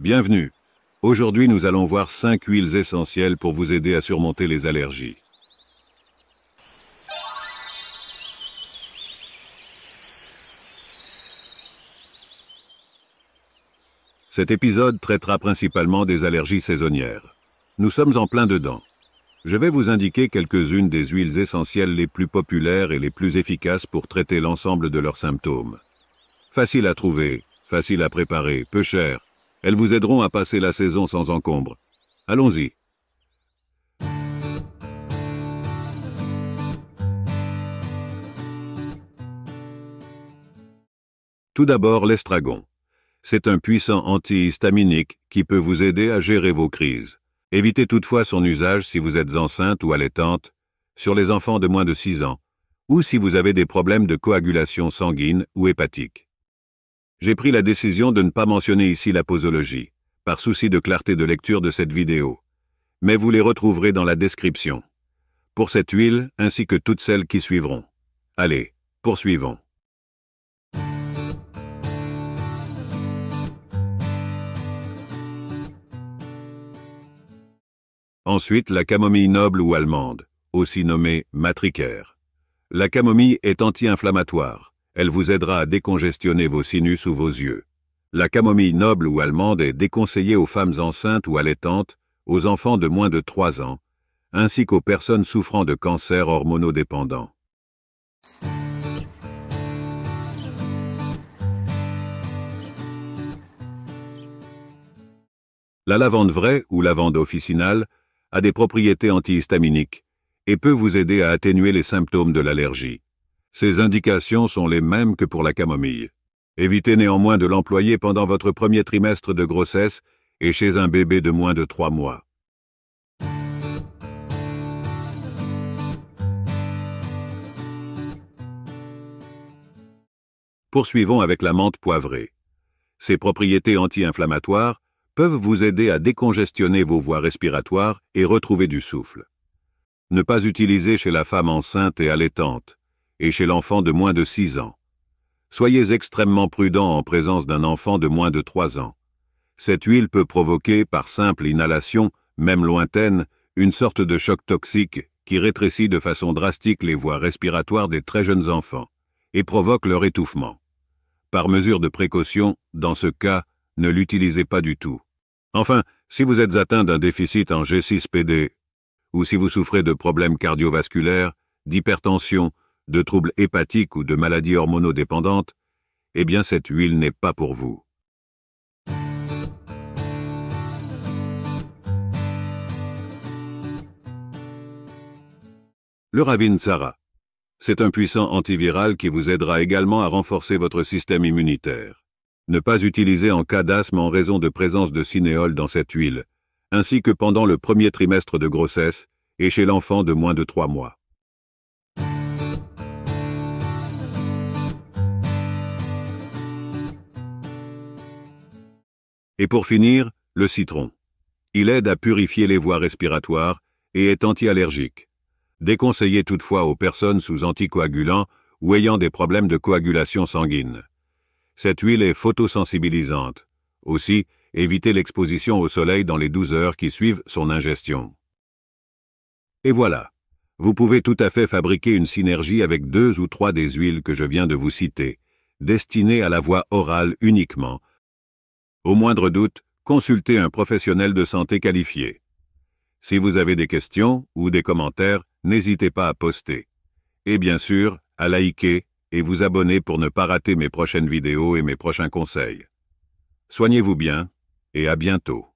Bienvenue. Aujourd'hui, nous allons voir 5 huiles essentielles pour vous aider à surmonter les allergies. Cet épisode traitera principalement des allergies saisonnières. Nous sommes en plein dedans. Je vais vous indiquer quelques-unes des huiles essentielles les plus populaires et les plus efficaces pour traiter l'ensemble de leurs symptômes. Facile à trouver, facile à préparer, peu cher. Elles vous aideront à passer la saison sans encombre. Allons-y. Tout d'abord, l'estragon. C'est un puissant antihistaminique qui peut vous aider à gérer vos crises. Évitez toutefois son usage si vous êtes enceinte ou allaitante, sur les enfants de moins de 6 ans, ou si vous avez des problèmes de coagulation sanguine ou hépatique. J'ai pris la décision de ne pas mentionner ici la posologie, par souci de clarté de lecture de cette vidéo, mais vous les retrouverez dans la description, pour cette huile ainsi que toutes celles qui suivront. Allez, poursuivons. Ensuite, la camomille noble ou allemande, aussi nommée matricaire. La camomille est anti-inflammatoire. Elle vous aidera à décongestionner vos sinus ou vos yeux. La camomille noble ou allemande est déconseillée aux femmes enceintes ou allaitantes, aux enfants de moins de 3 ans, ainsi qu'aux personnes souffrant de cancers hormonodépendants. La lavande vraie ou lavande officinale a des propriétés antihistaminiques et peut vous aider à atténuer les symptômes de l'allergie. Ces indications sont les mêmes que pour la camomille. Évitez néanmoins de l'employer pendant votre premier trimestre de grossesse et chez un bébé de moins de 3 mois. Poursuivons avec la menthe poivrée. Ses propriétés anti-inflammatoires peuvent vous aider à décongestionner vos voies respiratoires et retrouver du souffle. Ne pas utiliser chez la femme enceinte et allaitante, et chez l'enfant de moins de 6 ans. Soyez extrêmement prudent en présence d'un enfant de moins de 3 ans. Cette huile peut provoquer, par simple inhalation, même lointaine, une sorte de choc toxique qui rétrécit de façon drastique les voies respiratoires des très jeunes enfants et provoque leur étouffement. Par mesure de précaution, dans ce cas, ne l'utilisez pas du tout. Enfin, si vous êtes atteint d'un déficit en G6PD, ou si vous souffrez de problèmes cardiovasculaires, d'hypertension, de troubles hépatiques ou de maladies hormonodépendantes, eh bien cette huile n'est pas pour vous. Le Ravintsara. C'est un puissant antiviral qui vous aidera également à renforcer votre système immunitaire. Ne pas utiliser en cas d'asthme en raison de présence de cinéole dans cette huile, ainsi que pendant le premier trimestre de grossesse et chez l'enfant de moins de 3 mois. Et pour finir, le citron. Il aide à purifier les voies respiratoires et est anti-allergique. Déconseillé toutefois aux personnes sous anticoagulants ou ayant des problèmes de coagulation sanguine. Cette huile est photosensibilisante. Aussi, évitez l'exposition au soleil dans les 12 heures qui suivent son ingestion. Et voilà, vous pouvez tout à fait fabriquer une synergie avec 2 ou 3 des huiles que je viens de vous citer, destinées à la voie orale uniquement. Au moindre doute, consultez un professionnel de santé qualifié. Si vous avez des questions ou des commentaires, n'hésitez pas à poster. Et bien sûr, à liker et vous abonner pour ne pas rater mes prochaines vidéos et mes prochains conseils. Soignez-vous bien et à bientôt.